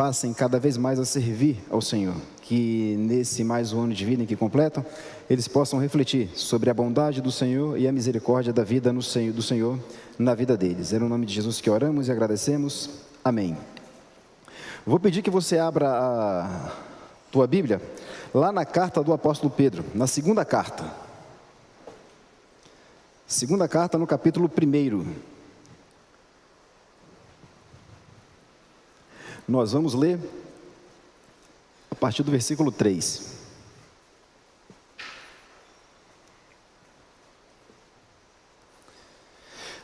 passem cada vez mais a servir ao Senhor, que nesse mais um ano de vida em que completam, eles possam refletir sobre a bondade do Senhor e a misericórdia da vida do Senhor na vida deles. É no nome de Jesus que oramos e agradecemos. Amém. Vou pedir que você abra a tua Bíblia lá na carta do apóstolo Pedro, na segunda carta. Segunda carta, no capítulo 1. Nós vamos ler a partir do versículo 3.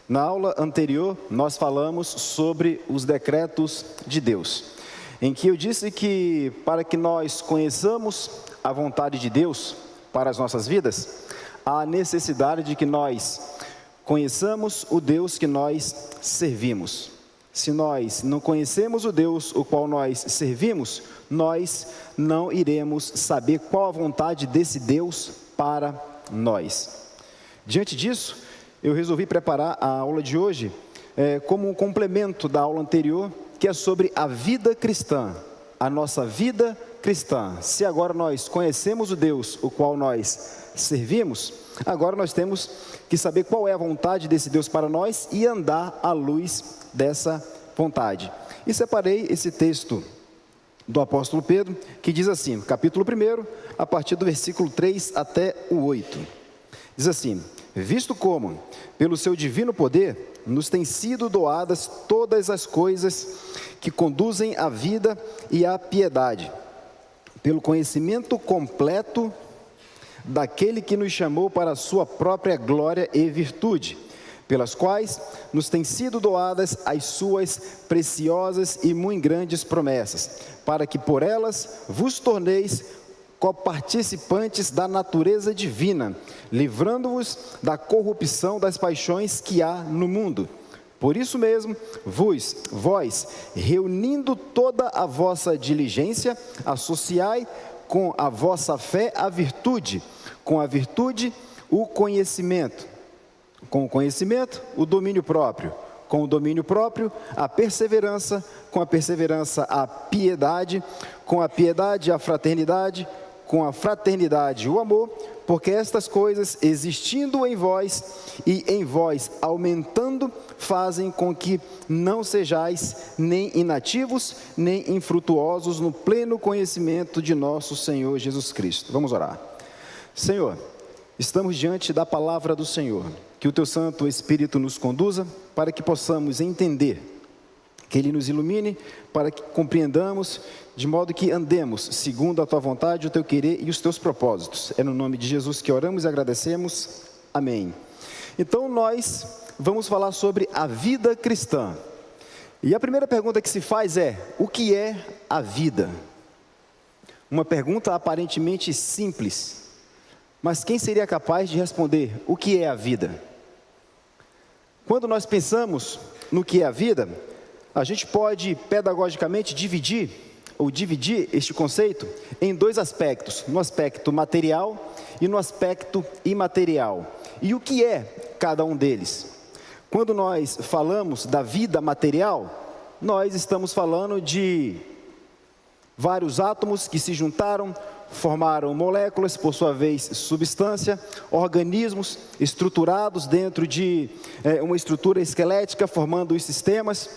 Na aula anterior, nós falamos sobre os decretos de Deus, em que eu disse que para que nós conheçamos a vontade de Deus para as nossas vidas, há necessidade de que nós conheçamos o Deus que nós servimos. Se nós não conhecemos o Deus o qual nós servimos, nós não iremos saber qual a vontade desse Deus para nós. Diante disso, eu resolvi preparar a aula de hoje como um complemento da aula anterior, que é sobre a vida cristã, a nossa vida cristã. Se agora nós conhecemos o Deus o qual nós servimos, agora nós temos que saber qual é a vontade desse Deus para nós e andar à luz dessa vontade. E separei esse texto do apóstolo Pedro, que diz assim, capítulo 1, a partir do versículo 3 até o 8. Diz assim: visto como, pelo seu divino poder, nos têm sido doadas todas as coisas que conduzem à vida e à piedade, pelo conhecimento completo daquele que nos chamou para a sua própria glória e virtude, pelas quais nos têm sido doadas as suas preciosas e muito grandes promessas, para que por elas vos torneis coparticipantes da natureza divina, livrando-vos da corrupção das paixões que há no mundo. Por isso mesmo, vós, reunindo toda a vossa diligência, associai com a vossa fé a virtude, com a virtude o conhecimento, com o conhecimento o domínio próprio, com o domínio próprio a perseverança, com a perseverança a piedade, com a piedade a fraternidade, com a fraternidade o amor, porque estas coisas, existindo em vós e em vós aumentando, fazem com que não sejais nem inativos, nem infrutuosos no pleno conhecimento de nosso Senhor Jesus Cristo. Vamos orar. Senhor, estamos diante da palavra do Senhor, que o Teu Santo Espírito nos conduza para que possamos entender, que Ele nos ilumine para que compreendamos, de modo que andemos segundo a Tua vontade, o Teu querer e os Teus propósitos. É no nome de Jesus que oramos e agradecemos. Amém. Então nós vamos falar sobre a vida cristã. E a primeira pergunta que se faz é: o que é a vida? Uma pergunta aparentemente simples, mas quem seria capaz de responder o que é a vida? Quando nós pensamos no que é a vida, a gente pode pedagogicamente dividir este conceito em dois aspectos, no aspecto material e no aspecto imaterial. E o que é cada um deles? Quando nós falamos da vida material, nós estamos falando de vários átomos que se juntaram, formaram moléculas, por sua vez substância, organismos estruturados dentro de uma estrutura esquelética, formando os sistemas,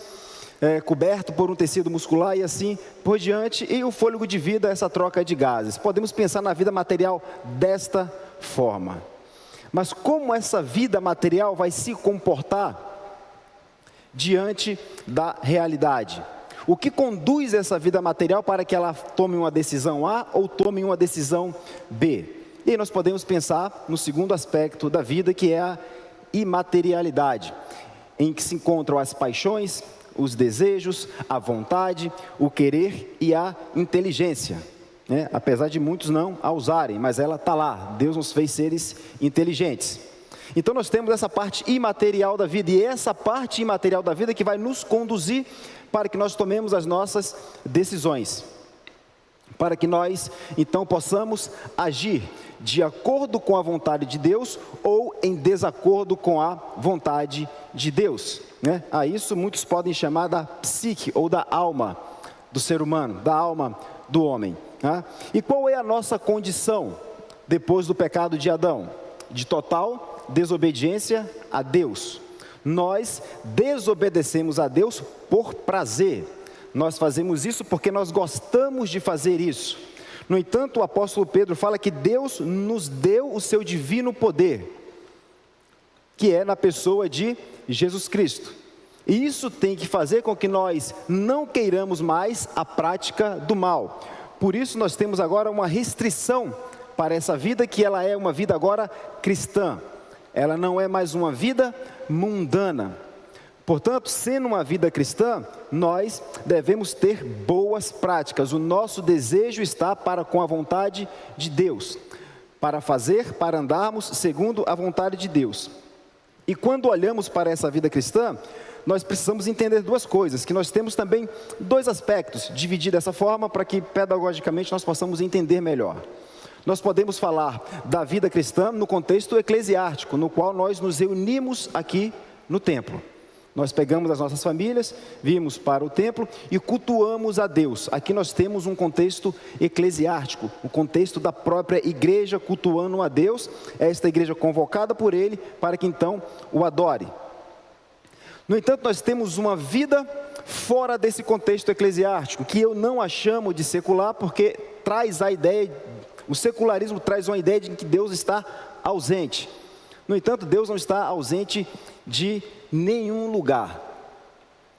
coberto por um tecido muscular e assim por diante, e o fôlego de vida, essa troca de gases. Podemos pensar na vida material desta forma. Mas como essa vida material vai se comportar diante da realidade? O que conduz essa vida material para que ela tome uma decisão A ou tome uma decisão B? E aí nós podemos pensar no segundo aspecto da vida, que é a imaterialidade, em que se encontram as paixões, os desejos, a vontade, o querer e a inteligência, né? Apesar de muitos não a usarem, mas ela está lá. Deus nos fez seres inteligentes. Então nós temos essa parte imaterial da vida, e essa parte imaterial da vida que vai nos conduzir para que nós tomemos as nossas decisões, para que nós então possamos agir de acordo com a vontade de Deus ou em desacordo com a vontade de Deus, né? A isso muitos podem chamar da psique ou da alma do ser humano, da alma do homem. E qual é a nossa condição depois do pecado de Adão? De total desobediência a Deus. Nós desobedecemos a Deus por prazer. Nós fazemos isso porque nós gostamos de fazer isso. No entanto, o apóstolo Pedro fala que Deus nos deu o seu divino poder, que é na pessoa de Jesus Cristo. E isso tem que fazer com que nós não queiramos mais a prática do mal. Por isso nós temos agora uma restrição para essa vida, que ela é uma vida agora cristã. Ela não é mais uma vida mundana. Portanto, sendo uma vida cristã, nós devemos ter boas práticas. O nosso desejo está para com a vontade de Deus, para fazer, para andarmos segundo a vontade de Deus. E quando olhamos para essa vida cristã, nós precisamos entender duas coisas, que nós temos também dois aspectos, dividir dessa forma para que pedagogicamente nós possamos entender melhor. Nós podemos falar da vida cristã no contexto eclesiástico, no qual nós nos reunimos aqui no templo. Nós pegamos as nossas famílias, vimos para o templo e cultuamos a Deus. Aqui nós temos um contexto eclesiástico, o contexto da própria igreja cultuando a Deus, esta igreja convocada por Ele para que então o adore. No entanto, nós temos uma vida fora desse contexto eclesiástico, que eu não a chamo de secular, porque traz a ideia, o secularismo traz uma ideia de que Deus está ausente. No entanto, Deus não está ausente de nenhum lugar,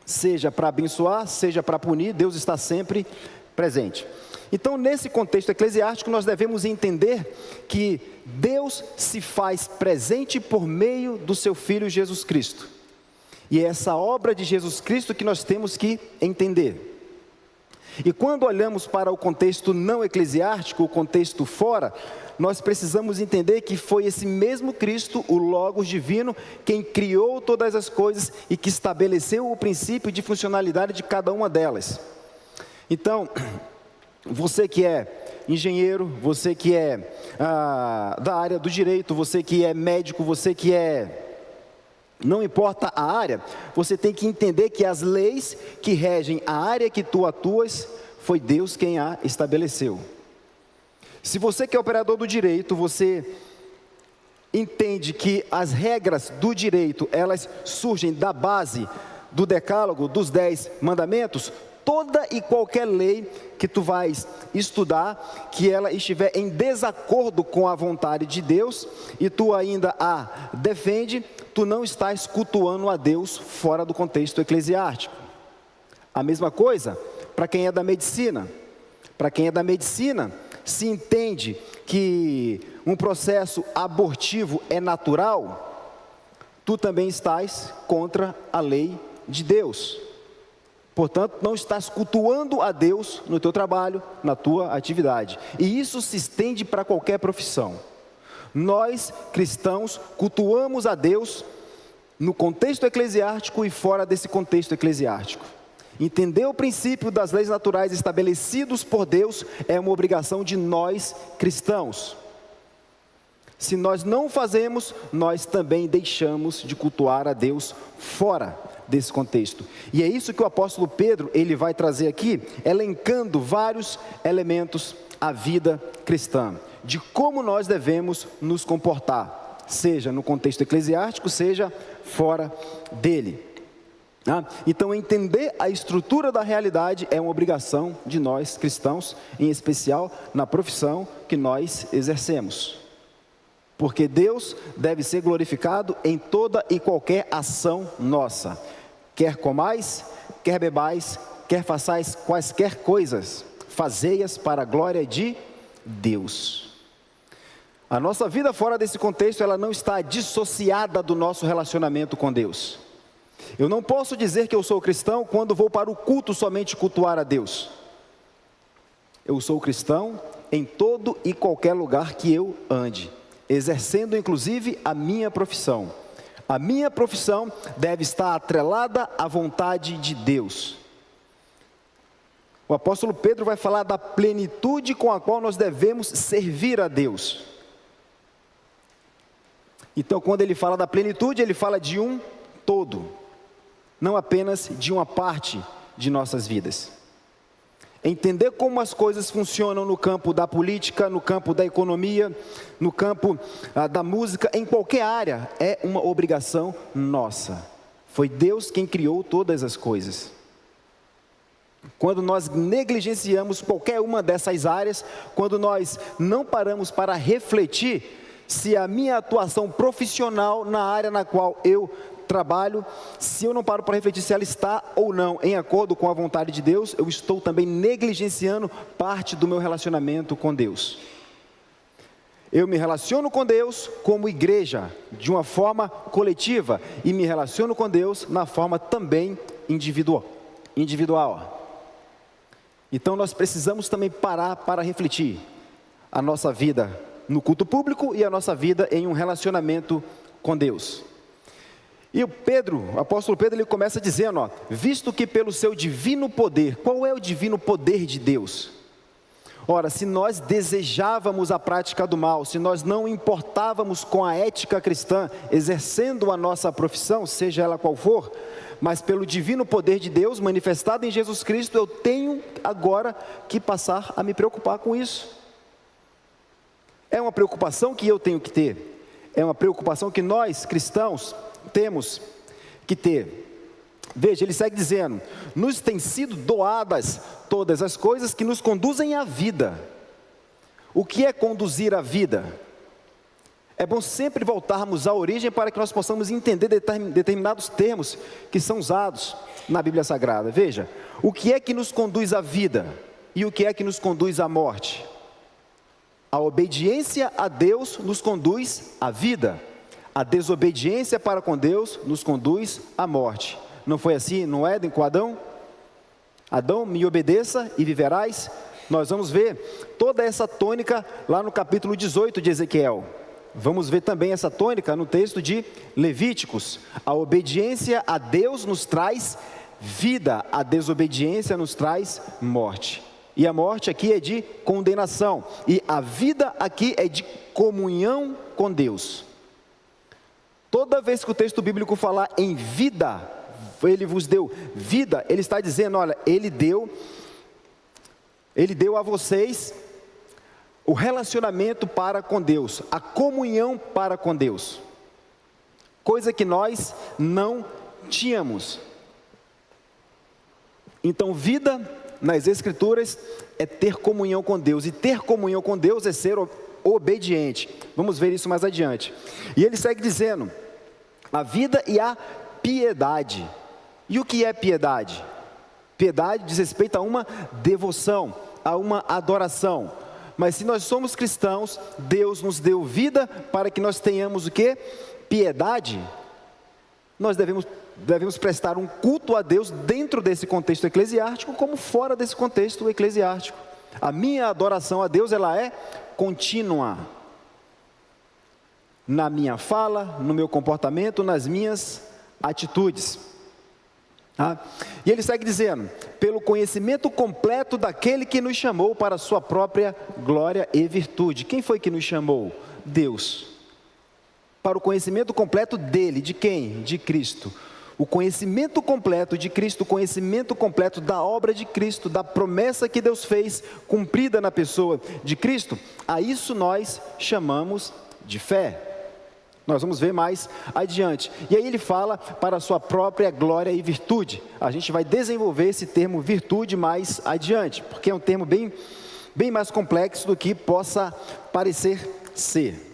seja para abençoar, seja para punir, Deus está sempre presente. Então, nesse contexto eclesiástico, nós devemos entender que Deus se faz presente por meio do seu Filho Jesus Cristo. E é essa obra de Jesus Cristo que nós temos que entender. E quando olhamos para o contexto não eclesiástico, o contexto fora, nós precisamos entender que foi esse mesmo Cristo, o Logos divino, quem criou todas as coisas e que estabeleceu o princípio de funcionalidade de cada uma delas. Então, você que é engenheiro, você que é da área do direito, você que é médico, você que não importa a área, você tem que entender que as leis que regem a área que tu atuas, foi Deus quem a estabeleceu. Se você que é operador do direito, você entende que as regras do direito, elas surgem da base do decálogo, dos 10 mandamentos, toda e qualquer lei que tu vais estudar, que ela estiver em desacordo com a vontade de Deus, e tu ainda a defende, tu não estás cultuando a Deus fora do contexto eclesiástico. A mesma coisa para quem é da medicina. Para quem é da medicina, se entende que um processo abortivo é natural, tu também estás contra a lei de Deus. Portanto, não estás cultuando a Deus no teu trabalho, na tua atividade. E isso se estende para qualquer profissão. Nós, cristãos, cultuamos a Deus no contexto eclesiástico e fora desse contexto eclesiástico. Entender o princípio das leis naturais estabelecidos por Deus é uma obrigação de nós, cristãos. Se nós não fazemos, nós também deixamos de cultuar a Deus fora desse contexto. E é isso que o apóstolo Pedro, ele vai trazer aqui, elencando vários elementos à vida cristã, de como nós devemos nos comportar, seja no contexto eclesiástico, seja fora dele. Então, entender a estrutura da realidade é uma obrigação de nós cristãos, em especial na profissão que nós exercemos. Porque Deus deve ser glorificado em toda e qualquer ação nossa. Quer comais, quer bebais, quer façais quaisquer coisas, fazei-as para a glória de Deus. A nossa vida fora desse contexto, ela não está dissociada do nosso relacionamento com Deus. Eu não posso dizer que eu sou cristão quando vou para o culto somente cultuar a Deus. Eu sou cristão em todo e qualquer lugar que eu ande, exercendo inclusive a minha profissão. A minha profissão deve estar atrelada à vontade de Deus. O apóstolo Pedro vai falar da plenitude com a qual nós devemos servir a Deus. Então, quando ele fala da plenitude, ele fala de um todo, não apenas de uma parte de nossas vidas. Entender como as coisas funcionam no campo da política, no campo da economia, no campo da música, em qualquer área, é uma obrigação nossa. Foi Deus quem criou todas as coisas. Quando nós negligenciamos qualquer uma dessas áreas, quando nós não paramos para refletir se a minha atuação profissional na área na qual eu trabalho, se eu não paro para refletir se ela está ou não em acordo com a vontade de Deus, eu estou também negligenciando parte do meu relacionamento com Deus. Eu me relaciono com Deus como igreja, de uma forma coletiva, e me relaciono com Deus na forma também individual. Então nós precisamos também parar para refletir a nossa vida no culto público e a nossa vida em um relacionamento com Deus. E o apóstolo Pedro, ele começa dizendo, visto que pelo seu divino poder, qual é o divino poder de Deus? Ora, se nós desejávamos a prática do mal, se nós não importávamos com a ética cristã, exercendo a nossa profissão, seja ela qual for, mas pelo divino poder de Deus, manifestado em Jesus Cristo, eu tenho agora que passar a me preocupar com isso. É uma preocupação que eu tenho que ter, é uma preocupação que nós, cristãos, temos que ter. Veja, ele segue dizendo, nos têm sido doadas todas as coisas que nos conduzem à vida. O que é conduzir à vida? É bom sempre voltarmos à origem para que nós possamos entender determinados termos que são usados na Bíblia Sagrada. Veja, o que é que nos conduz à vida e o que é que nos conduz à morte? A obediência a Deus nos conduz à vida. A desobediência para com Deus nos conduz à morte. Não foi assim no Éden com Adão? Adão, me obedeça e viverás. Nós vamos ver toda essa tônica lá no capítulo 18 de Ezequiel. Vamos ver também essa tônica no texto de Levíticos. A obediência a Deus nos traz vida, a desobediência nos traz morte. E a morte aqui é de condenação, e a vida aqui é de comunhão com Deus. Toda vez que o texto bíblico falar em vida, ele vos deu vida, ele está dizendo, olha, ele deu a vocês o relacionamento para com Deus, a comunhão para com Deus, coisa que nós não tínhamos. Então, vida nas Escrituras é ter comunhão com Deus, e ter comunhão com Deus é ser obediente. Vamos ver isso mais adiante. E ele segue dizendo, a vida e a piedade. E o que é piedade? Piedade diz respeito a uma devoção, a uma adoração. Mas se nós somos cristãos, Deus nos deu vida para que nós tenhamos o quê? Piedade. Nós devemos prestar um culto a Deus dentro desse contexto eclesiástico, como fora desse contexto eclesiástico. A minha adoração a Deus, ela é contínua. Na minha fala, no meu comportamento, nas minhas atitudes. E ele segue dizendo, pelo conhecimento completo daquele que nos chamou para a sua própria glória e virtude. Quem foi que nos chamou? Deus. Para o conhecimento completo dele, de quem? De Cristo. O conhecimento completo de Cristo, o conhecimento completo da obra de Cristo, da promessa que Deus fez, cumprida na pessoa de Cristo, a isso nós chamamos de fé. Nós vamos ver mais adiante. E aí ele fala para a sua própria glória e virtude. A gente vai desenvolver esse termo virtude mais adiante, porque é um termo bem mais complexo do que possa parecer ser.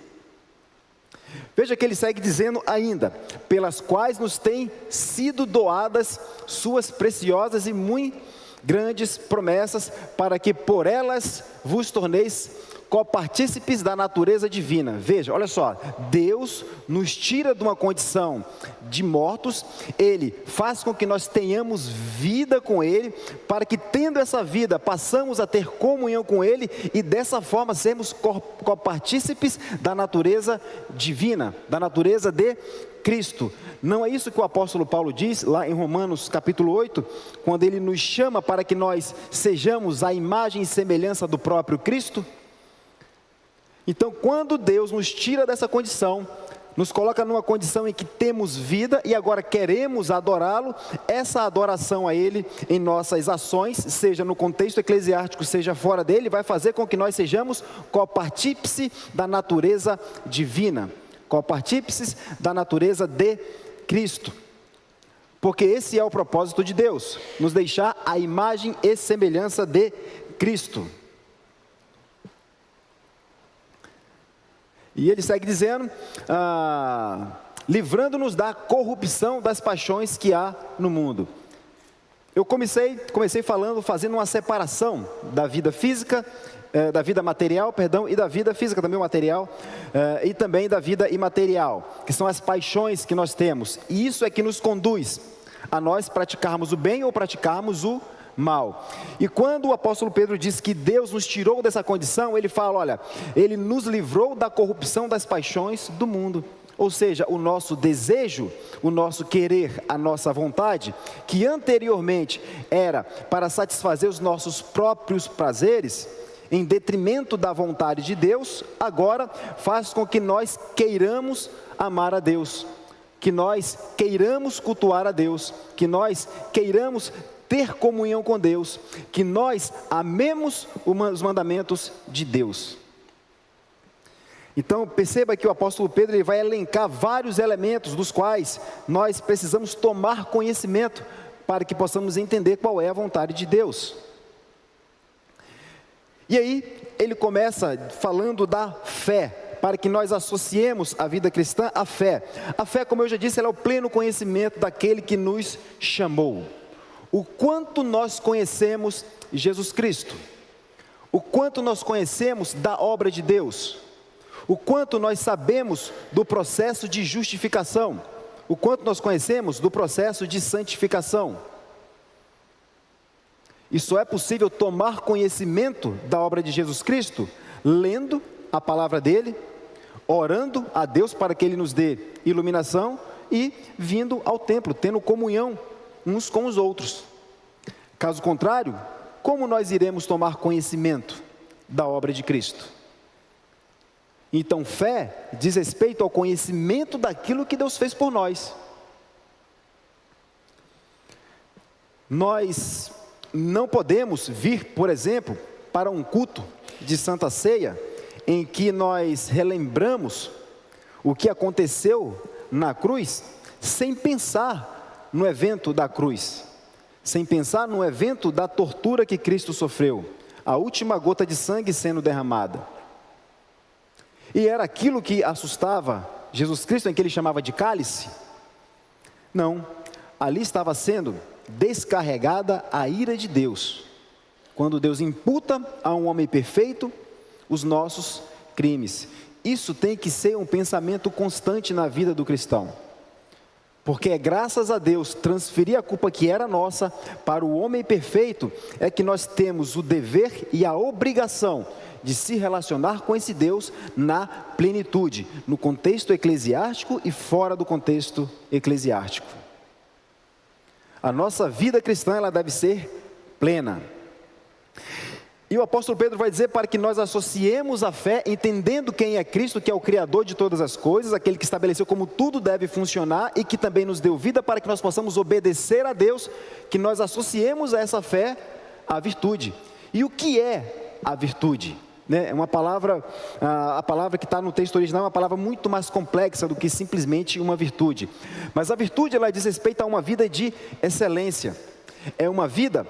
Veja que ele segue dizendo ainda, pelas quais nos têm sido doadas suas preciosas e muito grandes promessas, para que por elas vos torneis copartícipes da natureza divina. Veja, olha só, Deus nos tira de uma condição de mortos, Ele faz com que nós tenhamos vida com Ele, para que tendo essa vida, passamos a ter comunhão com Ele, e dessa forma sermos copartícipes da natureza divina, da natureza de Cristo. Não é isso que o apóstolo Paulo diz lá em Romanos capítulo 8, quando ele nos chama para que nós sejamos a imagem e semelhança do próprio Cristo? Então, quando Deus nos tira dessa condição, nos coloca numa condição em que temos vida e agora queremos adorá-lo. Essa adoração a Ele em nossas ações, seja no contexto eclesiástico, seja fora dele, vai fazer com que nós sejamos copartípice da natureza divina, copartípices da natureza de Cristo. Porque esse é o propósito de Deus, nos deixar a imagem e semelhança de Cristo. E ele segue dizendo, livrando-nos da corrupção das paixões que há no mundo. Eu comecei fazendo uma separação da vida física, da vida material, e da vida física também material, e também da vida imaterial, que são as paixões que nós temos. E isso é que nos conduz a nós praticarmos o bem ou praticarmos o mal. E quando o apóstolo Pedro diz que Deus nos tirou dessa condição, ele fala, olha, ele nos livrou da corrupção das paixões do mundo. Ou seja, o nosso desejo, o nosso querer, a nossa vontade, que anteriormente era para satisfazer os nossos próprios prazeres, em detrimento da vontade de Deus, agora faz com que nós queiramos amar a Deus, que nós queiramos cultuar a Deus, que nós queiramos ter comunhão com Deus, que nós amemos os mandamentos de Deus. Então perceba que o apóstolo Pedro ele vai elencar vários elementos dos quais nós precisamos tomar conhecimento para que possamos entender qual é a vontade de Deus. E aí ele começa falando da fé, para que nós associemos a vida cristã à fé. A fé, como eu já disse, ela é o pleno conhecimento daquele que nos chamou. O quanto nós conhecemos Jesus Cristo, o quanto nós conhecemos da obra de Deus, o quanto nós sabemos do processo de justificação, o quanto nós conhecemos do processo de santificação. E só é possível tomar conhecimento da obra de Jesus Cristo lendo a palavra dele, orando a Deus para que ele nos dê iluminação e vindo ao templo, tendo comunhão uns com os outros. Caso contrário, como nós iremos tomar conhecimento da obra de Cristo? Então, fé diz respeito ao conhecimento daquilo que Deus fez por nós. Nós não podemos vir, por exemplo, para um culto de Santa Ceia, em que nós relembramos o que aconteceu na cruz, sem pensar no evento da cruz, sem pensar no evento da tortura que Cristo sofreu, a última gota de sangue sendo derramada. E era aquilo que assustava Jesus Cristo, em que ele chamava de cálice? Não, ali estava sendo descarregada a ira de Deus, quando Deus imputa a um homem perfeito os nossos crimes. Isso tem que ser um pensamento constante na vida do cristão, porque é graças a Deus transferir a culpa que era nossa para o homem perfeito, é que nós temos o dever e a obrigação de se relacionar com esse Deus na plenitude, no contexto eclesiástico e fora do contexto eclesiástico. A nossa vida cristã, ela deve ser plena. E o apóstolo Pedro vai dizer para que nós associemos a fé, entendendo quem é Cristo, que é o Criador de todas as coisas, aquele que estabeleceu como tudo deve funcionar e que também nos deu vida para que nós possamos obedecer a Deus, que nós associemos a essa fé a virtude. E o que é a virtude? É uma palavra, a palavra que está no texto original é uma palavra muito mais complexa do que simplesmente uma virtude. Mas a virtude, ela diz respeito a uma vida de excelência. É uma vida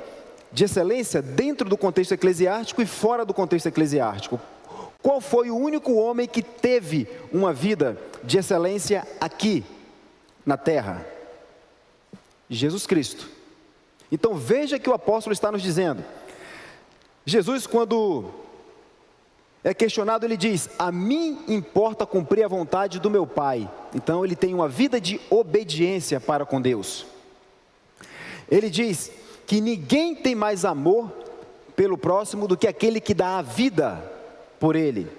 de excelência dentro do contexto eclesiástico e fora do contexto eclesiástico. Qual foi o único homem que teve uma vida de excelência aqui na terra? Jesus Cristo. Então veja que o apóstolo está nos dizendo. Jesus, quando é questionado, ele diz: a mim importa cumprir a vontade do meu Pai. Então ele tem uma vida de obediência para com Deus. Ele diz que ninguém tem mais amor pelo próximo do que aquele que dá a vida por ele.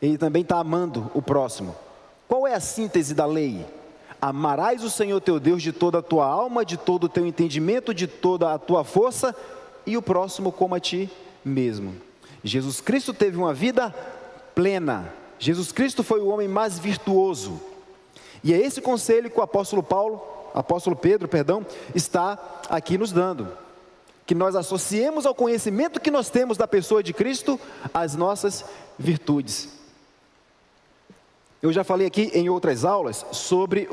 Ele também está amando o próximo. Qual é a síntese da lei? Amarás o Senhor teu Deus de toda a tua alma, de todo o teu entendimento, de toda a tua força, e o próximo como a ti mesmo. Jesus Cristo teve uma vida plena. Jesus Cristo foi o homem mais virtuoso. E é esse conselho que o apóstolo Pedro, está aqui nos dando. Que nós associemos ao conhecimento que nós temos da pessoa de Cristo as nossas virtudes. Eu já falei aqui em outras aulas sobre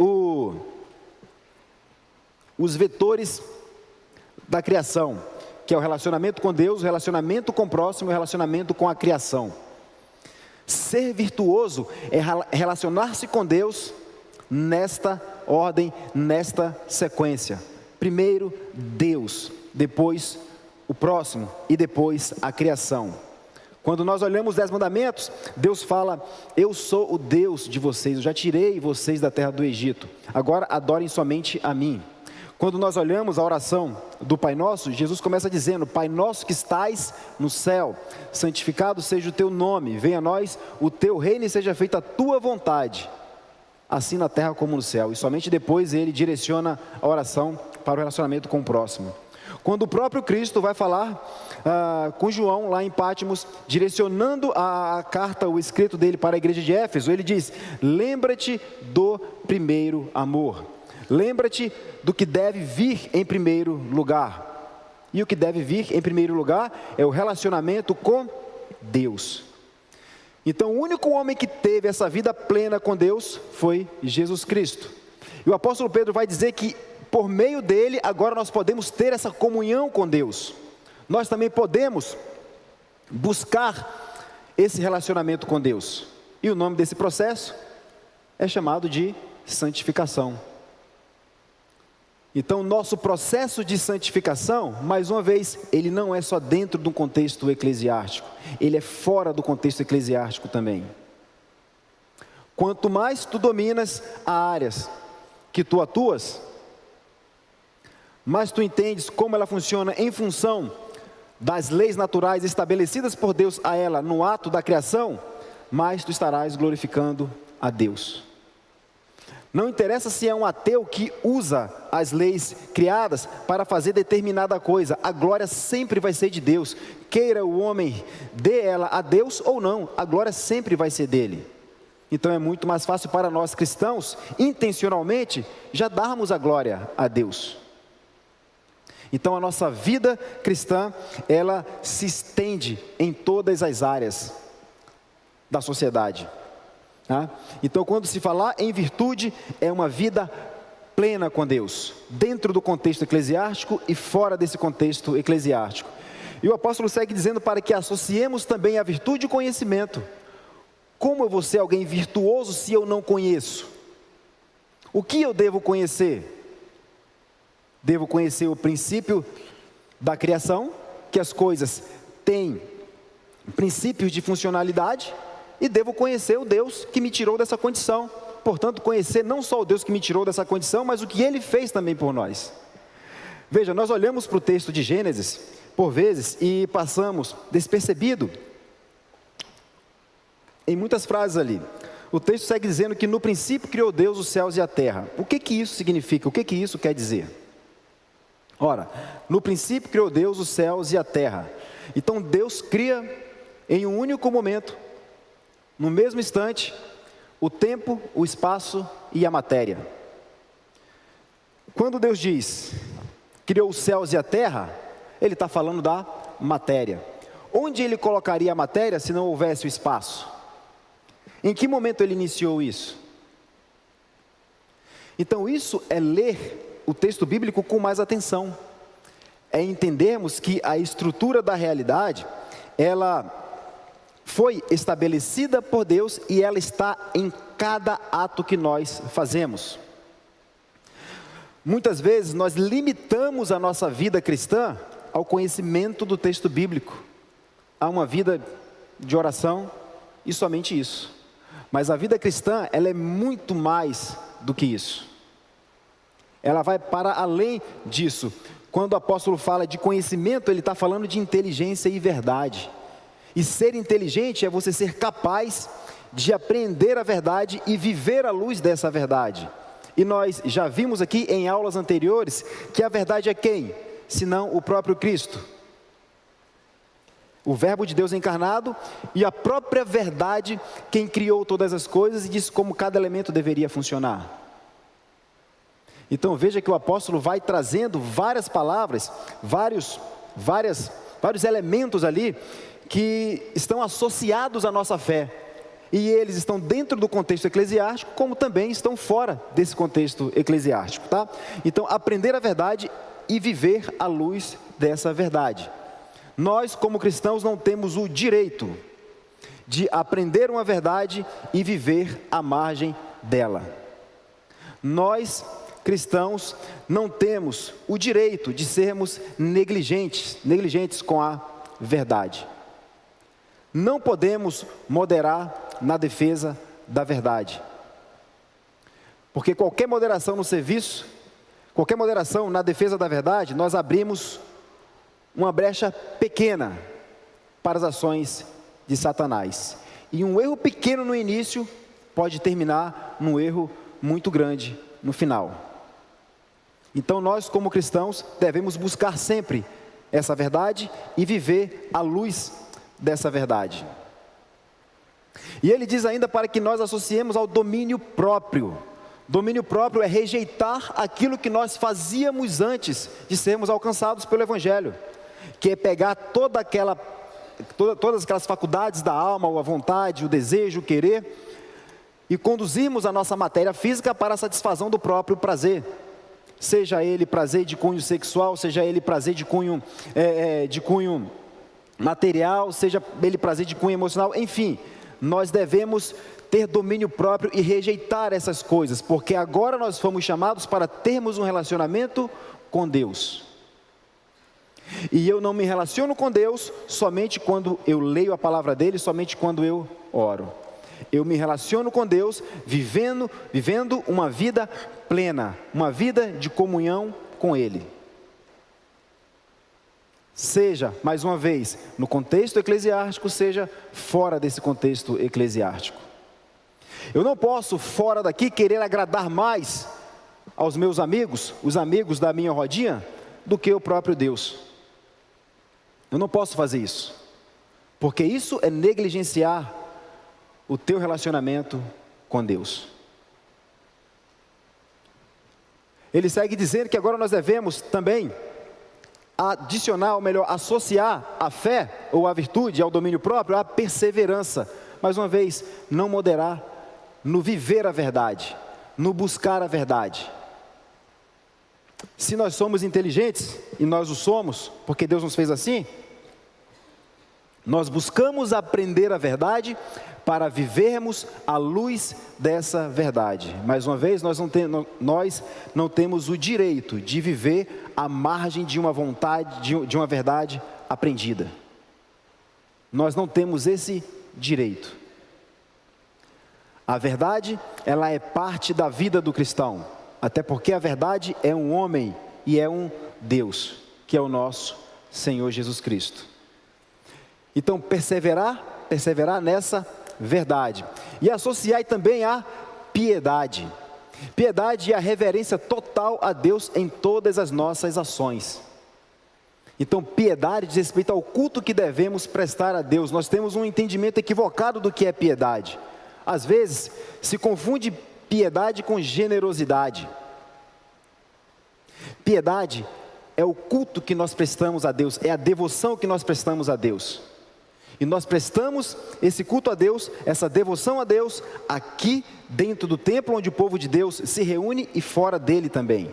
os vetores da criação, que é o relacionamento com Deus, o relacionamento com o próximo e o relacionamento com a criação. Ser virtuoso é relacionar-se com Deus nesta ordem, nesta sequência. Primeiro Deus, depois o próximo e depois a criação. Quando nós olhamos os 10 mandamentos, Deus fala: eu sou o Deus de vocês, eu já tirei vocês da terra do Egito, agora adorem somente a mim. Quando nós olhamos a oração do Pai Nosso, Jesus começa dizendo: Pai Nosso que estais no céu, santificado seja o teu nome, venha a nós o teu reino e seja feita a tua vontade, assim na terra como no céu. E somente depois ele direciona a oração para o relacionamento com o próximo. Quando o próprio Cristo vai falar com João lá em Pátimos, direcionando a carta, o escrito dele para a igreja de Éfeso, ele diz: lembra-te do primeiro amor, lembra-te do que deve vir em primeiro lugar. E o que deve vir em primeiro lugar é o relacionamento com Deus. Então o único homem que teve essa vida plena com Deus foi Jesus Cristo. E o apóstolo Pedro vai dizer que por meio dele, agora nós podemos ter essa comunhão com Deus. Nós também podemos buscar esse relacionamento com Deus. E o nome desse processo é chamado de santificação. Então, nosso processo de santificação, mais uma vez, ele não é só dentro de um contexto eclesiástico, ele é fora do contexto eclesiástico também. Quanto mais tu dominas as áreas que tu atuas, mas tu entendes como ela funciona em função das leis naturais estabelecidas por Deus a ela no ato da criação, mais tu estarás glorificando a Deus. Não interessa se é um ateu que usa as leis criadas para fazer determinada coisa, a glória sempre vai ser de Deus. Queira o homem dê ela a Deus ou não, a glória sempre vai ser dele. Então é muito mais fácil para nós cristãos, intencionalmente, já darmos a glória a Deus. Então a nossa vida cristã, ela se estende em todas as áreas da sociedade. Tá? Então quando se falar em virtude, é uma vida plena com Deus, dentro do contexto eclesiástico e fora desse contexto eclesiástico. E o apóstolo segue dizendo para que associemos também a virtude e o conhecimento. Como eu vou ser alguém virtuoso se eu não conheço? O que eu devo conhecer? Devo conhecer o princípio da criação, que as coisas têm princípios de funcionalidade, e devo conhecer o Deus que me tirou dessa condição. Portanto, conhecer não só o Deus que me tirou dessa condição, mas o que Ele fez também por nós. Veja, nós olhamos para o texto de Gênesis, por vezes, e passamos despercebido em muitas frases ali. O texto segue dizendo que no princípio criou Deus os céus e a terra. O que isso significa? O que isso quer dizer? Ora, no princípio criou Deus os céus e a terra. Então Deus cria em um único momento, no mesmo instante, o tempo, o espaço e a matéria. Quando Deus diz, criou os céus e a terra, Ele está falando da matéria. Onde Ele colocaria a matéria se não houvesse o espaço? Em que momento Ele iniciou isso? Então isso é ler o texto bíblico com mais atenção, é entendermos que a estrutura da realidade, ela foi estabelecida por Deus e ela está em cada ato que nós fazemos. Muitas vezes nós limitamos a nossa vida cristã ao conhecimento do texto bíblico, a uma vida de oração e somente isso. Mas a vida cristã, ela é muito mais do que isso. Ela vai para além disso. Quando o apóstolo fala de conhecimento, ele está falando de inteligência e verdade. E ser inteligente é você ser capaz de aprender a verdade e viver à luz dessa verdade. E nós já vimos aqui em aulas anteriores que a verdade é quem? Senão o próprio Cristo. O Verbo de Deus encarnado e a própria verdade, quem criou todas as coisas e disse como cada elemento deveria funcionar. Então veja que o apóstolo vai trazendo várias palavras, vários elementos ali que estão associados à nossa fé. E eles estão dentro do contexto eclesiástico, como também estão fora desse contexto eclesiástico, tá? Então, aprender a verdade e viver à luz dessa verdade. Nós, como cristãos, não temos o direito de aprender uma verdade e viver à margem dela. Nós, cristãos, não temos o direito de sermos negligentes com a verdade. Não podemos moderar na defesa da verdade. Porque qualquer moderação no serviço, qualquer moderação na defesa da verdade, nós abrimos uma brecha pequena para as ações de Satanás. E um erro pequeno no início pode terminar num erro muito grande no final. Então nós, como cristãos, devemos buscar sempre essa verdade e viver à luz dessa verdade. E ele diz ainda para que nós associemos ao domínio próprio. Domínio próprio é rejeitar aquilo que nós fazíamos antes de sermos alcançados pelo Evangelho, que é pegar todas aquelas faculdades da alma, a vontade, o desejo, o querer, e conduzirmos a nossa matéria física para a satisfação do próprio prazer. Seja ele prazer de cunho sexual, seja ele prazer de cunho material, seja ele prazer de cunho emocional, enfim, nós devemos ter domínio próprio e rejeitar essas coisas, porque agora nós fomos chamados para termos um relacionamento com Deus. E eu não me relaciono com Deus somente quando eu leio a palavra dele, somente quando eu oro. Eu me relaciono com Deus vivendo uma vida plena, uma vida de comunhão com Ele. Seja, mais uma vez, no contexto eclesiástico, seja fora desse contexto eclesiástico. Eu não posso, fora daqui, querer agradar mais aos meus amigos, os amigos da minha rodinha, do que o próprio Deus. Eu não posso fazer isso, porque isso é negligenciar o teu relacionamento com Deus. Ele segue dizendo que agora nós devemos também adicionar, ou melhor, associar a fé ou a virtude ao domínio próprio, a perseverança. Mais uma vez, não moderar no viver a verdade, no buscar a verdade. Se nós somos inteligentes, e nós o somos, porque Deus nos fez assim, nós buscamos aprender a verdade para vivermos à luz dessa verdade. Mais uma vez, nós não temos o direito de viver à margem de uma vontade, de uma verdade aprendida. Nós não temos esse direito. A verdade, ela é parte da vida do cristão, até porque a verdade é um homem e é um Deus, que é o nosso Senhor Jesus Cristo. Então, perseverar nessa verdade. E associar também a piedade. Piedade é a reverência total a Deus em todas as nossas ações. Então, piedade diz respeito ao culto que devemos prestar a Deus. Nós temos um entendimento equivocado do que é piedade. Às vezes, se confunde piedade com generosidade. Piedade é o culto que nós prestamos a Deus, é a devoção que nós prestamos a Deus. E nós prestamos esse culto a Deus, essa devoção a Deus, aqui dentro do templo onde o povo de Deus se reúne e fora dele também.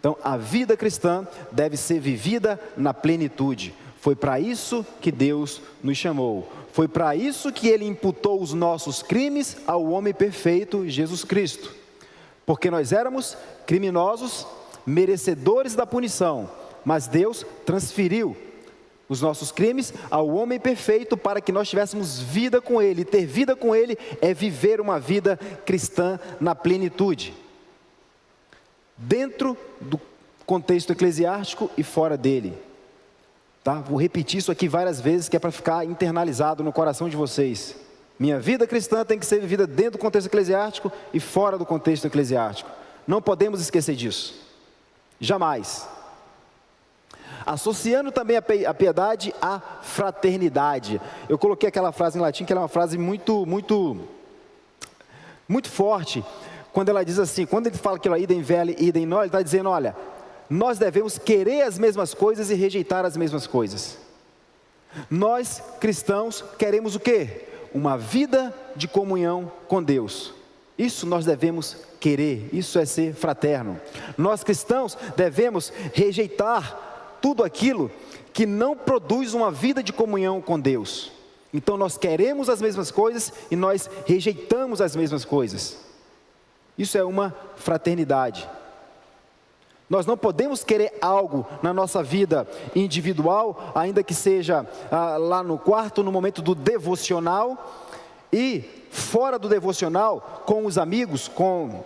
Então, a vida cristã deve ser vivida na plenitude. Foi para isso que Deus nos chamou. Foi para isso que Ele imputou os nossos crimes ao homem perfeito, Jesus Cristo. Porque nós éramos criminosos, merecedores da punição, mas Deus transferiu os nossos crimes ao homem perfeito para que nós tivéssemos vida com Ele. E ter vida com Ele é viver uma vida cristã na plenitude, dentro do contexto eclesiástico e fora dele. Tá? Vou repetir isso aqui várias vezes, que é para ficar internalizado no coração de vocês. Minha vida cristã tem que ser vivida dentro do contexto eclesiástico e fora do contexto eclesiástico. Não podemos esquecer disso, jamais. associando também a piedade à fraternidade. Eu coloquei aquela frase em latim, que ela é uma frase muito forte, quando ela diz assim, quando ele fala aquilo, idem veli, idem noli, ele está dizendo, olha, nós devemos querer as mesmas coisas e rejeitar as mesmas coisas. Nós, cristãos, queremos o quê? Uma vida de comunhão com Deus. Isso nós devemos querer, isso é ser fraterno. Nós, cristãos, devemos rejeitar tudo aquilo que não produz uma vida de comunhão com Deus. Então nós queremos as mesmas coisas e nós rejeitamos as mesmas coisas. Isso é uma fraternidade. Nós não podemos querer algo na nossa vida individual, ainda que seja lá no quarto, no momento do devocional, e fora do devocional, com os amigos, com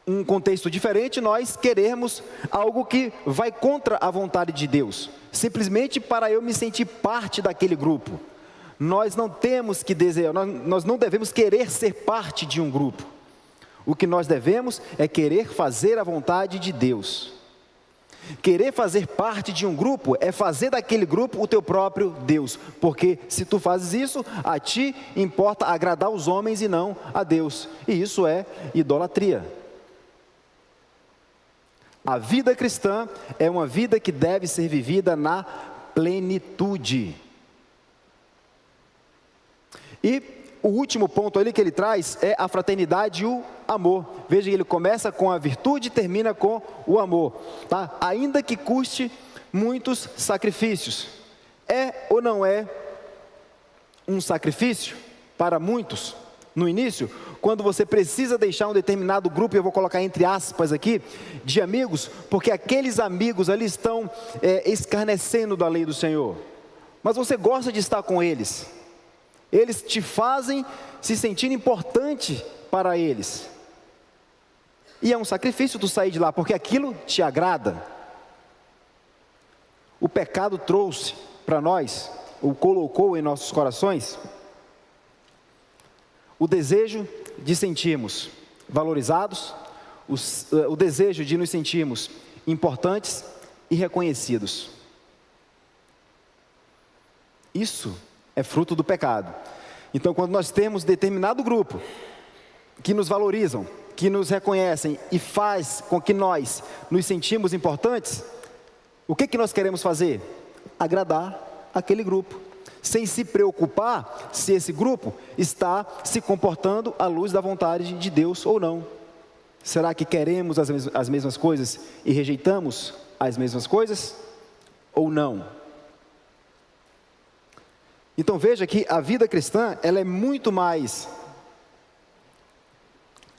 um contexto diferente, nós queremos algo que vai contra a vontade de Deus, simplesmente para eu me sentir parte daquele grupo. Nós não temos que desejar, nós não devemos querer ser parte de um grupo. O que nós devemos é querer fazer a vontade de Deus. Querer fazer parte de um grupo é fazer daquele grupo o teu próprio Deus, porque se tu fazes isso, a ti importa agradar os homens e não a Deus, e isso é idolatria. A vida cristã é uma vida que deve ser vivida na plenitude. E o último ponto ali que ele traz é a fraternidade e o amor. Veja que ele começa com a virtude e termina com o amor, tá? Ainda que custe muitos sacrifícios. É ou não é um sacrifício para muitos no início, quando você precisa deixar um determinado grupo, eu vou colocar entre aspas aqui, de amigos, porque aqueles amigos ali estão escarnecendo da lei do Senhor, mas você gosta de estar com eles. Eles te fazem se sentir importante para eles. E é um sacrifício tu sair de lá, porque aquilo te agrada. O pecado trouxe para nós, ou colocou em nossos corações, o desejo de sentirmos valorizados, o desejo de nos sentirmos importantes e reconhecidos. Isso é fruto do pecado. Então, quando nós temos determinado grupo que nos valorizam, que nos reconhecem e faz com que nós nos sentimos importantes, o que nós queremos fazer? Agradar aquele grupo, sem se preocupar se esse grupo está se comportando à luz da vontade de Deus ou não. Será que queremos as mesmas coisas e rejeitamos as mesmas coisas ou não? Então veja que a vida cristã, ela é muito mais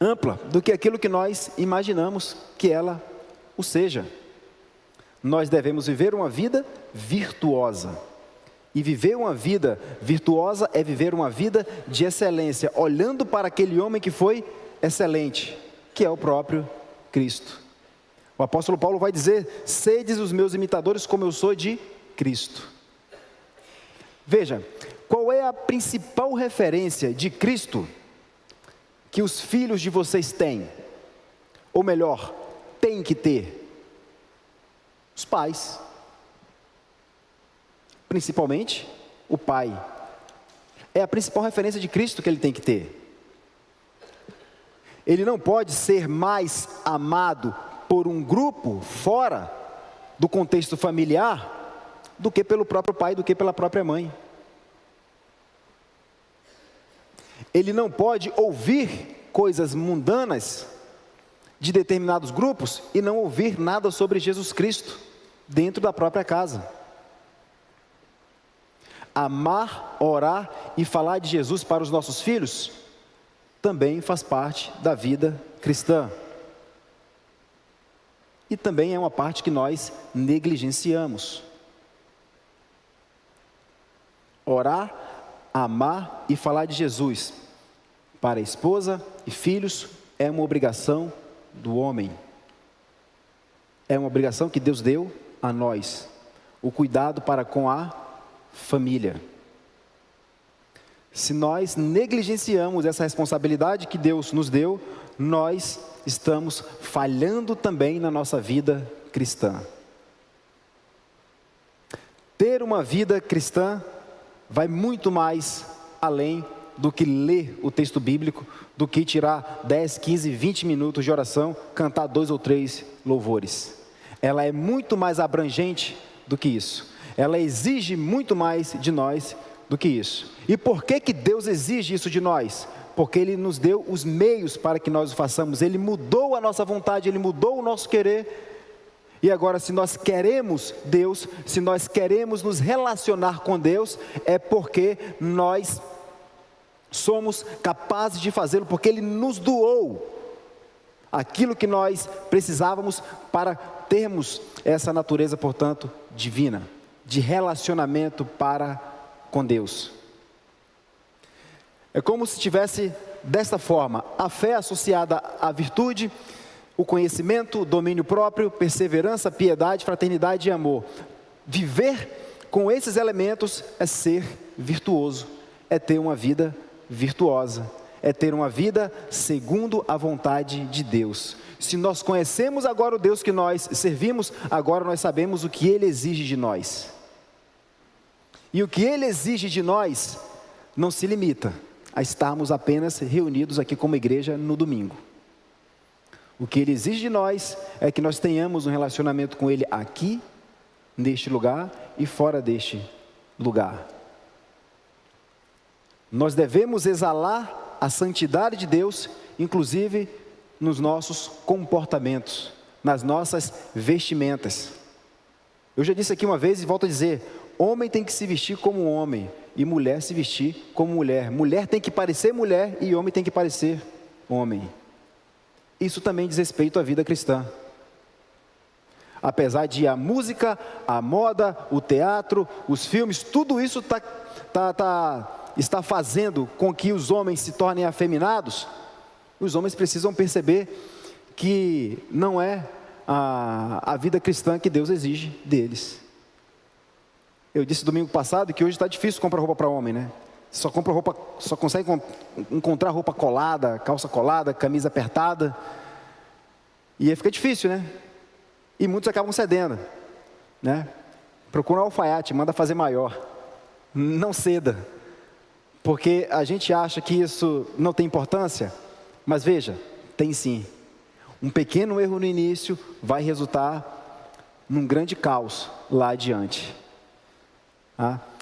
ampla do que aquilo que nós imaginamos que ela o seja. Nós devemos viver uma vida virtuosa. E viver uma vida virtuosa é viver uma vida de excelência, olhando para aquele homem que foi excelente, que é o próprio Cristo. O apóstolo Paulo vai dizer, sedes os meus imitadores como eu sou de Cristo. Veja, qual é a principal referência de Cristo que os filhos de vocês têm? Ou melhor, têm que ter? Os pais. Principalmente, o pai. É a principal referência de Cristo que ele tem que ter. Ele não pode ser mais amado por um grupo fora do contexto familiar do que pelo próprio pai, do que pela própria mãe. Ele não pode ouvir coisas mundanas de determinados grupos e não ouvir nada sobre Jesus Cristo dentro da própria casa. Amar, orar e falar de Jesus para os nossos filhos também faz parte da vida cristã. E também é uma parte que nós negligenciamos. Orar, amar e falar de Jesus para a esposa e filhos é uma obrigação do homem. É uma obrigação que Deus deu a nós. O cuidado para com a família. Se nós negligenciamos essa responsabilidade que Deus nos deu, nós estamos falhando também na nossa vida cristã. ter uma vida cristã vai muito mais além do que ler o texto bíblico, do que tirar 10, 15, 20 minutos de oração, cantar 2 ou 3 louvores. Ela é muito mais abrangente do que isso. Ela exige muito mais de nós do que isso. E por que que Deus exige isso de nós? Porque Ele nos deu os meios para que nós o façamos. Ele mudou a nossa vontade, Ele mudou o nosso querer. E agora, se nós queremos Deus, se nós queremos nos relacionar com Deus, é porque nós somos capazes de fazê-lo, porque Ele nos doou aquilo que nós precisávamos para termos essa natureza, portanto, divina, de relacionamento para com Deus. É como se tivesse desta forma: a fé associada à virtude, o conhecimento, o domínio próprio, perseverança, piedade, fraternidade e amor. Viver com esses elementos é ser virtuoso, é ter uma vida virtuosa, é ter uma vida segundo a vontade de Deus. Se nós conhecemos agora o Deus que nós servimos, agora nós sabemos o que Ele exige de nós. E o que Ele exige de nós não se limita a estarmos apenas reunidos aqui como igreja no domingo. O que Ele exige de nós é que nós tenhamos um relacionamento com Ele aqui, neste lugar e fora deste lugar. Nós devemos exalar a santidade de Deus, inclusive nos nossos comportamentos, nas nossas vestimentas. Eu já disse aqui uma vez e volto a dizer: homem tem que se vestir como homem e mulher se vestir como mulher. Mulher tem que parecer mulher e homem tem que parecer homem. Isso também diz respeito à vida cristã. Apesar de a música, a moda, o teatro, os filmes, tudo isso está fazendo com que os homens se tornem afeminados, os homens precisam perceber que não é a vida cristã que Deus exige deles. Eu disse domingo passado que hoje está difícil comprar roupa para homem, né? Só consegue encontrar roupa colada, calça colada, camisa apertada. E aí fica difícil, né? E muitos acabam cedendo, né? Procura um alfaiate, manda fazer maior. Não ceda. Porque a gente acha que isso não tem importância, mas veja, tem sim. Um pequeno erro no início vai resultar num grande caos lá adiante.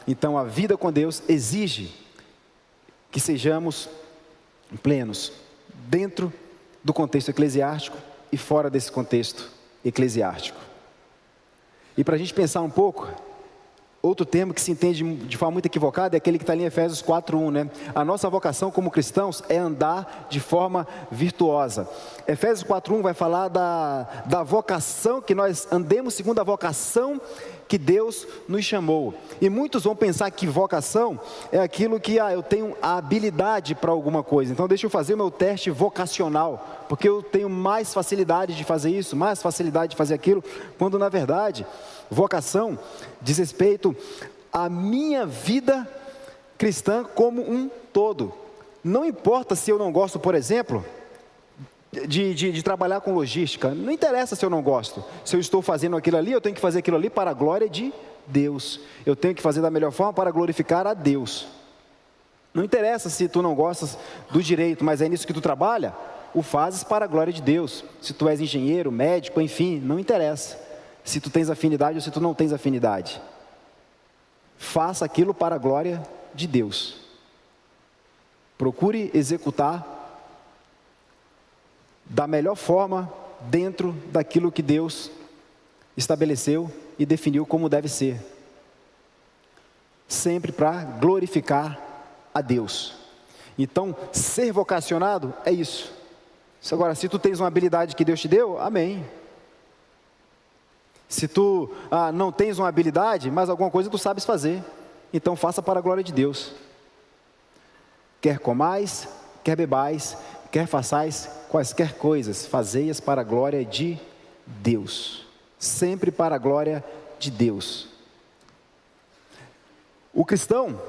Então a vida com Deus exige que sejamos plenos, dentro do contexto eclesiástico e fora desse contexto eclesiástico. E para a gente pensar um pouco, outro termo que se entende de forma muito equivocada é aquele que está ali em Efésios 4:1, né? A nossa vocação como cristãos é andar de forma virtuosa. Efésios 4:1 vai falar da vocação, que nós andemos segundo a vocação que Deus nos chamou. E muitos vão pensar que vocação é aquilo que eu tenho a habilidade para alguma coisa. Então deixa eu fazer o meu teste vocacional, porque eu tenho mais facilidade de fazer isso, mais facilidade de fazer aquilo, quando na verdade vocação diz respeito à minha vida cristã como um todo. Não importa se eu não gosto, por exemplo, de trabalhar com logística, não interessa se eu não gosto. Se eu estou fazendo aquilo ali, eu tenho que fazer aquilo ali para a glória de Deus. Eu tenho que fazer da melhor forma para glorificar a Deus. Não interessa se tu não gostas do direito, mas é nisso que tu trabalha, o fazes para a glória de Deus. Se tu és engenheiro, médico, enfim, não interessa se tu tens afinidade ou se tu não tens afinidade. Faça aquilo para a glória de Deus. Procure executar da melhor forma, dentro daquilo que Deus estabeleceu e definiu como deve ser. Sempre para glorificar a Deus. Então, ser vocacionado é isso. Agora, se tu tens uma habilidade que Deus te deu, amém. Se tu não tens uma habilidade, mas alguma coisa tu sabes fazer, então faça para a glória de Deus. Quer comais, quer bebais, quer façais quaisquer coisas, fazei-as para a glória de Deus. Sempre para a glória de Deus. O cristão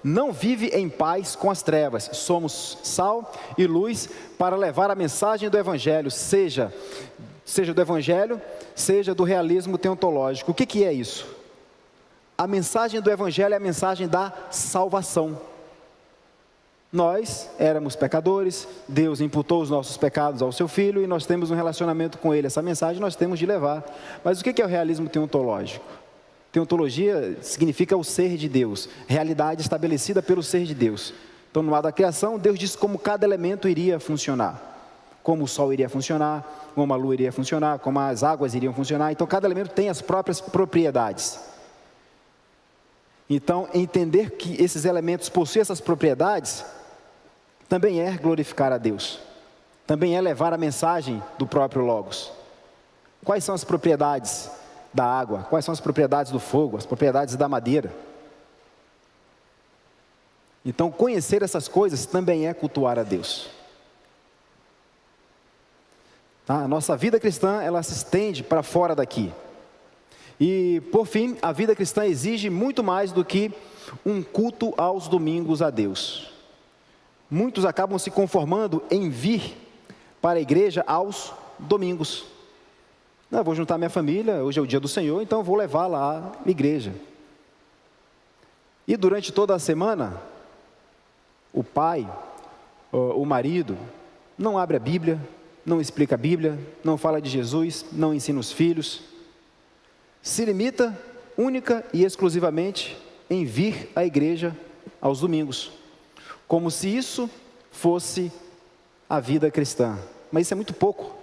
não vive em paz com as trevas. Somos sal e luz para levar a mensagem do Evangelho, seja do Evangelho, seja do realismo teontológico. O que é isso? A mensagem do Evangelho é a mensagem da salvação. Nós éramos pecadores, Deus imputou os nossos pecados ao seu Filho e nós temos um relacionamento com Ele. Essa mensagem nós temos de levar. Mas o que é o realismo teontológico? Teontologia significa o ser de Deus, realidade estabelecida pelo ser de Deus. Então, no ato da criação, Deus disse como cada elemento iria funcionar. Como o sol iria funcionar, como a lua iria funcionar, como as águas iriam funcionar. Então, cada elemento tem as próprias propriedades. Então, entender que esses elementos possuem essas propriedades, também é glorificar a Deus. Também é levar a mensagem do próprio Logos. Quais são as propriedades da água? Quais são as propriedades do fogo? As propriedades da madeira? Então, conhecer essas coisas também é cultuar a Deus. A nossa vida cristã, ela se estende para fora daqui. E, por fim, a vida cristã exige muito mais do que um culto aos domingos a Deus. Muitos acabam se conformando em vir para a igreja aos domingos. Eu vou juntar minha família, hoje é o dia do Senhor, então eu vou levá-la à igreja. E durante toda a semana, o pai, o marido, não abre a Bíblia, não explica a Bíblia, não fala de Jesus, não ensina os filhos. Se limita única e exclusivamente em vir à igreja aos domingos, como se isso fosse a vida cristã. Mas isso é muito pouco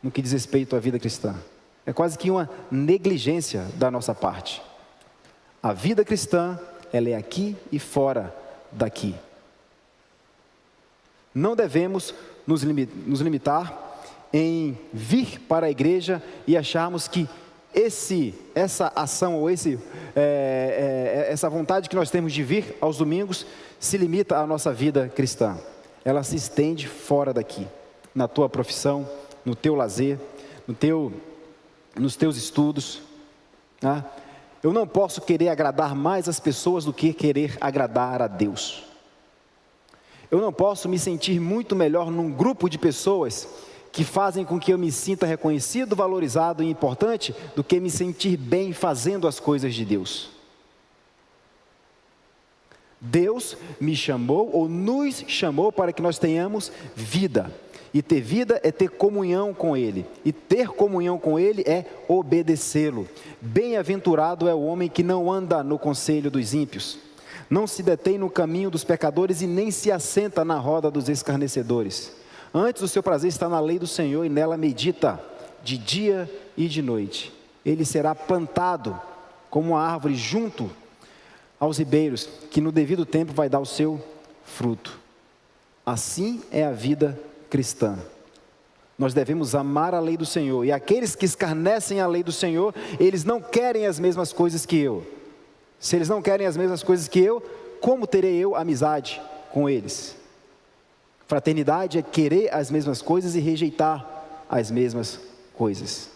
no que diz respeito à vida cristã. É quase que uma negligência da nossa parte. A vida cristã, ela é aqui e fora daqui. Não devemos nos limitar em vir para a igreja e acharmos que essa ação ou essa vontade que nós temos de vir aos domingos se limita à nossa vida cristã. Ela se estende fora daqui, na tua profissão, no teu lazer, nos teus estudos. Tá? Eu não posso querer agradar mais as pessoas do que querer agradar a Deus. Eu não posso me sentir muito melhor num grupo de pessoas que fazem com que eu me sinta reconhecido, valorizado e importante, do que me sentir bem fazendo as coisas de Deus. Deus me chamou, ou nos chamou, para que nós tenhamos vida. E ter vida é ter comunhão com Ele. E ter comunhão com Ele é obedecê-lo. Bem-aventurado é o homem que não anda no conselho dos ímpios, não se detém no caminho dos pecadores e nem se assenta na roda dos escarnecedores. Antes o seu prazer está na lei do Senhor e nela medita de dia e de noite. Ele será plantado como uma árvore junto aos ribeiros, que no devido tempo vai dar o seu fruto. Assim é a vida cristã. Nós devemos amar a lei do Senhor. E aqueles que escarnecem a lei do Senhor, eles não querem as mesmas coisas que eu. Se eles não querem as mesmas coisas que eu, como terei eu amizade com eles? Fraternidade é querer as mesmas coisas e rejeitar as mesmas coisas.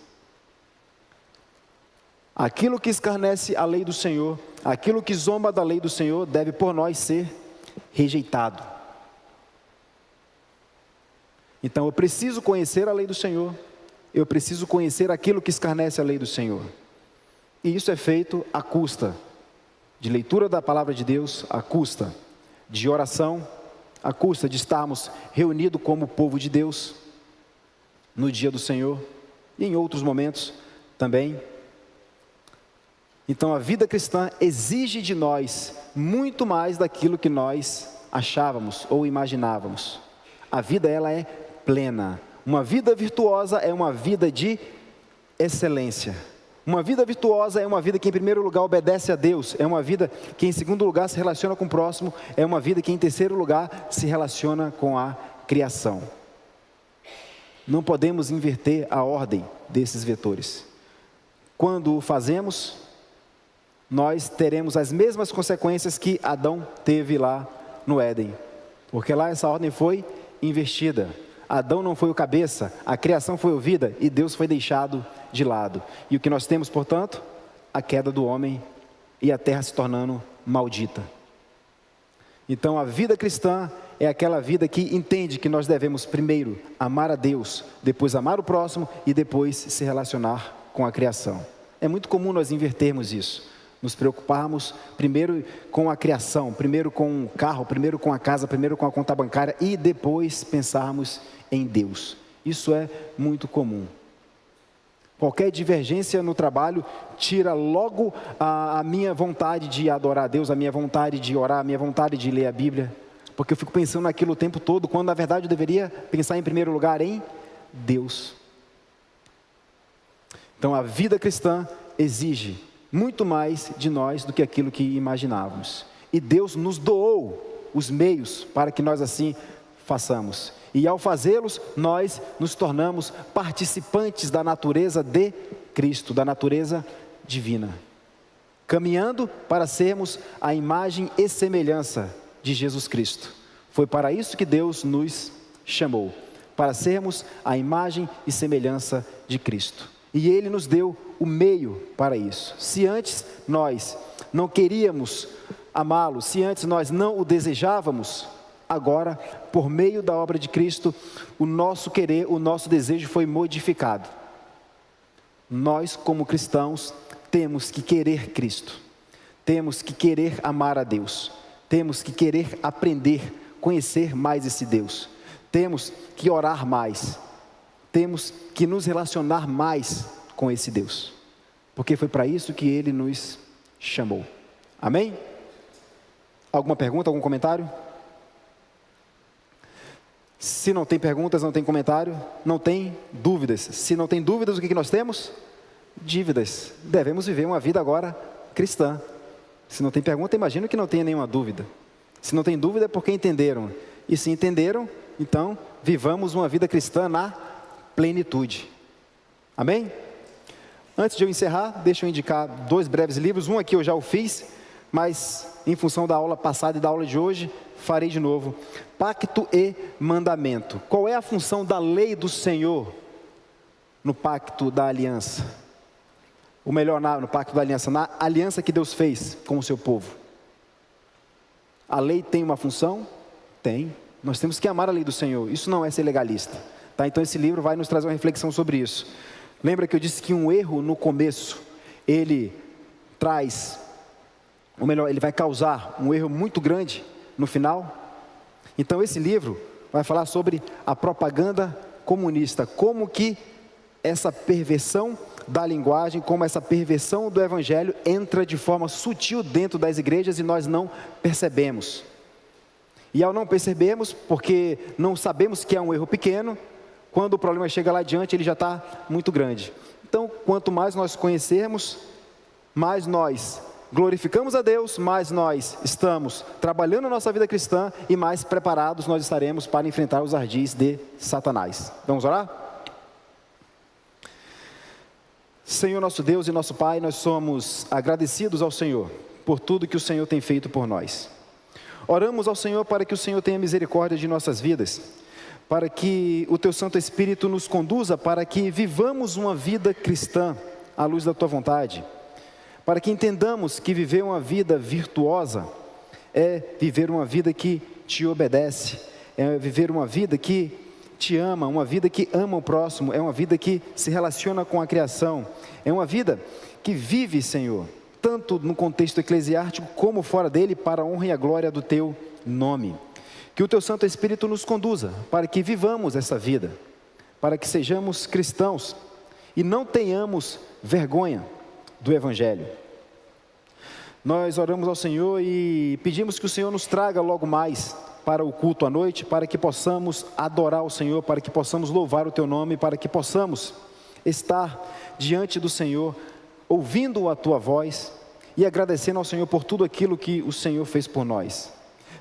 Aquilo que escarnece a lei do Senhor, aquilo que zomba da lei do Senhor, deve por nós ser rejeitado. Então eu preciso conhecer a lei do Senhor, eu preciso conhecer aquilo que escarnece a lei do Senhor. E isso é feito à custa de leitura da palavra de Deus, à custa de oração, à custa de estarmos reunidos como povo de Deus no dia do Senhor e em outros momentos também. Então a vida cristã exige de nós muito mais daquilo que nós achávamos ou imaginávamos. A vida, ela é plena. Uma vida virtuosa é uma vida de excelência. Uma vida virtuosa é uma vida que em primeiro lugar obedece a Deus, é uma vida que em segundo lugar se relaciona com o próximo, é uma vida que em terceiro lugar se relaciona com a criação. Não podemos inverter a ordem desses vetores. Quando o fazemos, nós teremos as mesmas consequências que Adão teve lá no Éden, porque lá essa ordem foi invertida. Adão não foi o cabeça, a criação foi ouvida e Deus foi deixado de lado. E o que nós temos, portanto? A queda do homem e a terra se tornando maldita. Então a vida cristã é aquela vida que entende que nós devemos primeiro amar a Deus, depois amar o próximo e depois se relacionar com a criação. É muito comum nós invertermos isso. nos preocuparmos primeiro com a criação, primeiro com o carro, primeiro com a casa, primeiro com a conta bancária e depois pensarmos em Deus. Isso é muito comum. Qualquer divergência no trabalho tira logo a minha vontade de adorar a Deus, a minha vontade de orar, a minha vontade de ler a Bíblia, porque eu fico pensando naquilo o tempo todo, quando na verdade eu deveria pensar em primeiro lugar em Deus. Então a vida cristã exige muito mais de nós do que aquilo que imaginávamos. E Deus nos doou os meios para que nós assim façamos. E ao fazê-los, nós nos tornamos participantes da natureza de Cristo, da natureza divina. Caminhando para sermos a imagem e semelhança de Jesus Cristo. Foi para isso que Deus nos chamou, para sermos a imagem e semelhança de Cristo. E Ele nos deu o meio para isso. Se antes nós não queríamos amá-lo, se antes nós não o desejávamos, agora, por meio da obra de Cristo, o nosso querer, o nosso desejo foi modificado. Nós, como cristãos, temos que querer Cristo, temos que querer amar a Deus, temos que querer aprender, conhecer mais esse Deus, temos que orar mais, temos que nos relacionar mais com esse Deus, porque foi para isso que Ele nos chamou. Amém? Alguma pergunta, algum comentário? Se não tem perguntas, não tem comentário, não tem dúvidas. Se não tem dúvidas, o que nós temos? Dívidas. Devemos viver uma vida agora cristã. Se não tem pergunta, imagino que não tenha nenhuma dúvida. Se não tem dúvida é porque entenderam. E se entenderam, então vivamos uma vida cristã na plenitude. Amém? Antes de eu encerrar, deixa eu indicar 2 breves livros. Um aqui eu já o fiz, mas em função da aula passada e da aula de hoje, farei de novo. Pacto e mandamento. Qual é a função da lei do Senhor no pacto da aliança? Ou melhor, no pacto da aliança, na aliança que Deus fez com o seu povo. A lei tem uma função? Tem. Nós temos que amar a lei do Senhor. Isso não é ser legalista. Tá? Então esse livro vai nos trazer uma reflexão sobre isso. Lembra que eu disse que um erro no começo, ele traz, ou melhor, ele vai causar um erro muito grande no final? Então esse livro vai falar sobre a propaganda comunista, como que essa perversão da linguagem, como essa perversão do evangelho entra de forma sutil dentro das igrejas e nós não percebemos. E ao não percebermos, porque não sabemos que é um erro pequeno, quando o problema chega lá adiante, ele já está muito grande. Então, quanto mais nós conhecermos, mais nós glorificamos a Deus, mais nós estamos trabalhando a nossa vida cristã e mais preparados nós estaremos para enfrentar os ardis de Satanás. Vamos orar? Senhor nosso Deus e nosso Pai, nós somos agradecidos ao Senhor por tudo que o Senhor tem feito por nós. Oramos ao Senhor para que o Senhor tenha misericórdia de nossas vidas, para que o Teu Santo Espírito nos conduza para que vivamos uma vida cristã à luz da Tua vontade, para que entendamos que viver uma vida virtuosa é viver uma vida que Te obedece, é viver uma vida que Te ama, uma vida que ama o próximo, é uma vida que se relaciona com a criação, é uma vida que vive, Senhor, tanto no contexto eclesiástico como fora dele, para a honra e a glória do Teu nome. Que o Teu Santo Espírito nos conduza para que vivamos essa vida, para que sejamos cristãos e não tenhamos vergonha do Evangelho. Nós oramos ao Senhor e pedimos que o Senhor nos traga logo mais para o culto à noite, para que possamos adorar o Senhor, para que possamos louvar o Teu nome, para que possamos estar diante do Senhor, ouvindo a Tua voz e agradecendo ao Senhor por tudo aquilo que o Senhor fez por nós.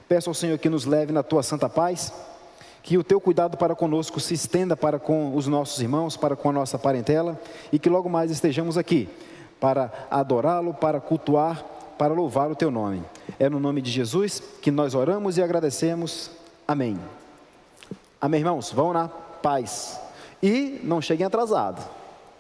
Peço ao Senhor que nos leve na Tua santa paz, que o Teu cuidado para conosco se estenda para com os nossos irmãos, para com a nossa parentela, e que logo mais estejamos aqui para adorá-lo, para cultuar, para louvar o Teu nome. É no nome de Jesus que nós oramos e agradecemos. Amém. Amém, irmãos? Vão na paz. E não cheguem atrasados.